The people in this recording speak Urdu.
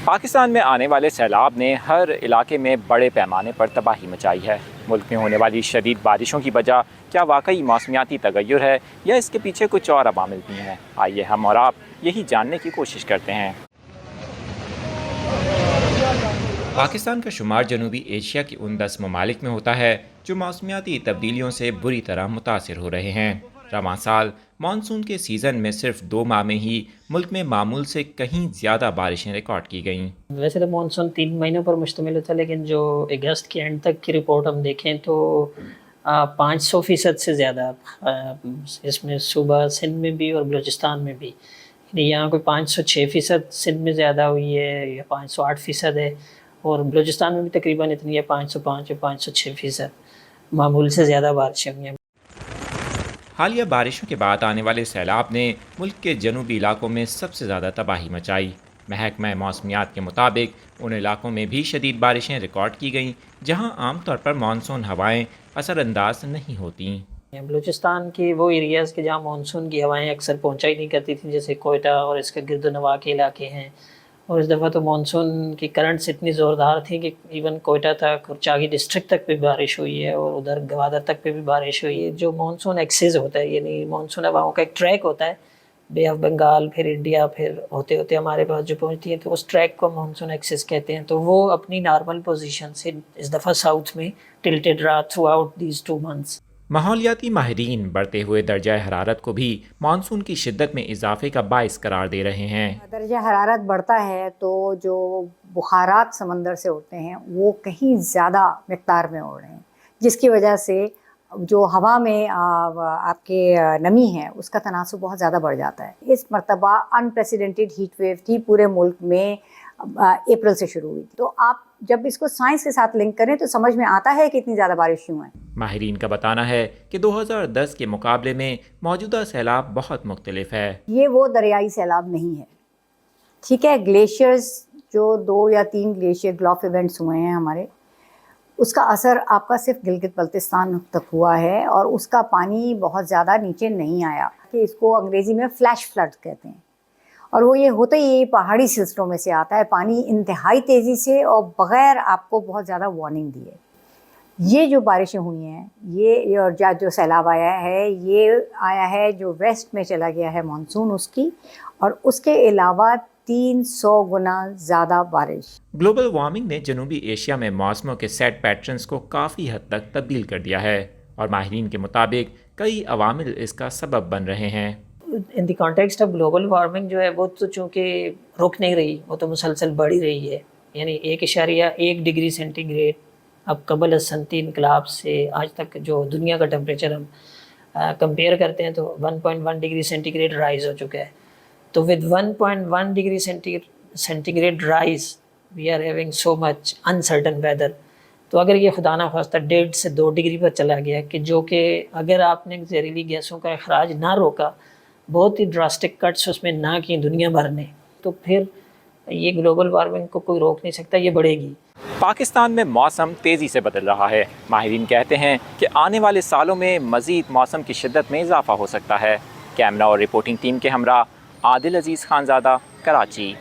پاکستان میں آنے والے سیلاب نے ہر علاقے میں بڑے پیمانے پر تباہی مچائی ہے۔ ملک میں ہونے والی شدید بارشوں کی وجہ کیا واقعی موسمیاتی تغیر ہے یا اس کے پیچھے کچھ اور عوامل بھی ہیں؟ آئیے ہم اور آپ یہی جاننے کی کوشش کرتے ہیں۔ پاکستان کا شمار جنوبی ایشیا کے ان 10 ممالک میں ہوتا ہے جو موسمیاتی تبدیلیوں سے بری طرح متاثر ہو رہے ہیں۔ رواں سال مانسون کے سیزن میں صرف 2 ماہ میں ہی ملک میں معمول سے کہیں زیادہ بارشیں ریکارڈ کی گئیں۔ ویسے تو مانسون 3 مہینوں پر مشتمل ہوتا ہے، لیکن جو اگست کے اینڈ تک کی رپورٹ ہم دیکھیں تو 500% سے زیادہ اس میں صوبہ سندھ میں بھی اور بلوچستان میں بھی، یعنی یہاں کوئی 506% سندھ میں زیادہ ہوئی ہے یا 508% ہے، اور بلوچستان میں بھی تقریباً اتنی ہے 505 یا 506% معمول سے زیادہ بارشیں ہوئی ہیں۔ حالیہ بارشوں کے بعد آنے والے سیلاب نے ملک کے جنوبی علاقوں میں سب سے زیادہ تباہی مچائی۔ محکمہ موسمیات کے مطابق ان علاقوں میں بھی شدید بارشیں ریکارڈ کی گئیں جہاں عام طور پر مانسون ہوائیں اثر انداز نہیں ہوتیں۔ بلوچستان کے وہ ایریاز کے جہاں مانسون کی ہوائیں اکثر پہنچا ہی نہیں کرتی تھیں، جیسے کوئٹہ اور اس کے گرد و نواح کے علاقے ہیں، اور اس دفعہ تو مانسون کی کرنٹس اتنی زوردار تھیں کہ ایون کوئٹہ تک اور چاگی ڈسٹرکٹ تک بھی بارش ہوئی ہے، اور ادھر گوادر تک پہ بھی بارش ہوئی ہے۔ جو مانسون ایکسیز ہوتا ہے، یعنی مانسون ہواؤں کا ایک ٹریک ہوتا ہے، بے آف بنگال پھر انڈیا پھر ہوتے ہوتے ہمارے پاس جو پہنچتی ہیں، تو اس ٹریک کو مانسون ایکسیز کہتے ہیں۔ تو وہ اپنی نارمل پوزیشن سے اس دفعہ ساؤتھ میں ٹلٹڈ رہا تھرو آؤٹ دیز 2 months۔ ماحولیاتی ماہرین بڑھتے ہوئے درجہ حرارت کو بھی مانسون کی شدت میں اضافے کا باعث قرار دے رہے ہیں۔ درجہ حرارت بڑھتا ہے تو جو بخارات سمندر سے اٹھتے ہیں وہ کہیں زیادہ مقدار میں اڑ رہے ہیں، جس کی وجہ سے جو ہوا میں آپ کے نمی ہے اس کا تناسب بہت زیادہ بڑھ جاتا ہے۔ اس مرتبہ انپریسیڈنٹڈ ہیٹ ویو تھی پورے ملک میں، اپریل سے شروع ہوئی تھی۔ تو آپ جب اس کو سائنس کے ساتھ لنک کریں تو سمجھ میں آتا ہے کہ اتنی زیادہ بارش کیوں ہے۔ ماہرین کا بتانا ہے کہ 2010 کے مقابلے میں موجودہ سیلاب بہت مختلف ہے۔ یہ وہ دریائی سیلاب نہیں ہے، ٹھیک ہے۔ گلیشیئرز جو 2 یا 3 گلیشیئر گلوف ایونٹس ہوئے ہیں ہمارے، اس کا اثر آپ کا صرف گلگت بلتستان تک ہوا ہے، اور اس کا پانی بہت زیادہ نیچے نہیں آیا، کہ اس کو انگریزی میں فلیش فلڈ کہتے ہیں، اور وہ یہ ہوتا ہی پہاڑی سلسلوں میں سے آتا ہے پانی انتہائی تیزی سے اور بغیر آپ کو بہت زیادہ وارننگ دیے۔ یہ جو بارشیں ہوئی ہیں، یہ اور جو سیلاب آیا ہے، یہ آیا ہے جو ویسٹ میں چلا گیا ہے مانسون اس کی، اور اس کے علاوہ 300 گنا زیادہ بارش۔ گلوبل وارمنگ نے جنوبی ایشیا میں موسموں کے سیٹ پیٹرنز کو کافی حد تک تبدیل کر دیا ہے، اور ماہرین کے مطابق کئی عوامل اس کا سبب بن رہے ہیں۔ In the context of global warming جو ہے وہ تو چونکہ رک نہیں رہی، وہ تو مسلسل بڑھ ہی رہی ہے، یعنی 1.1 ڈگری سینٹی گریڈ اب قبل از صنعتی انقلاب سے آج تک جو دنیا کا ٹیمپریچر ہم کمپیئر کرتے ہیں تو 1.1 ڈگری سینٹی گریڈ رائز ہو چکا ہے۔ تو with 1.1 degree centigrade rise we are having so much uncertain weather. تو اگر یہ خدا نخواستہ 1.5 سے 2 ڈگری پر چلا گیا، کہ جو کہ اگر آپ نے زہریلی گیسوں کا اخراج نہ روکا، بہت ہی ڈراسٹک کٹس اس میں نہ کی دنیا بھر نے، تو پھر یہ گلوبل وارمنگ کو کوئی روک نہیں سکتا، یہ بڑھے گی۔ پاکستان میں موسم تیزی سے بدل رہا ہے۔ ماہرین کہتے ہیں کہ آنے والے سالوں میں مزید موسم کی شدت میں اضافہ ہو سکتا ہے۔ کیمرہ اور رپورٹنگ ٹیم کے ہمراہ عادل عزیز خانزادہ، کراچی۔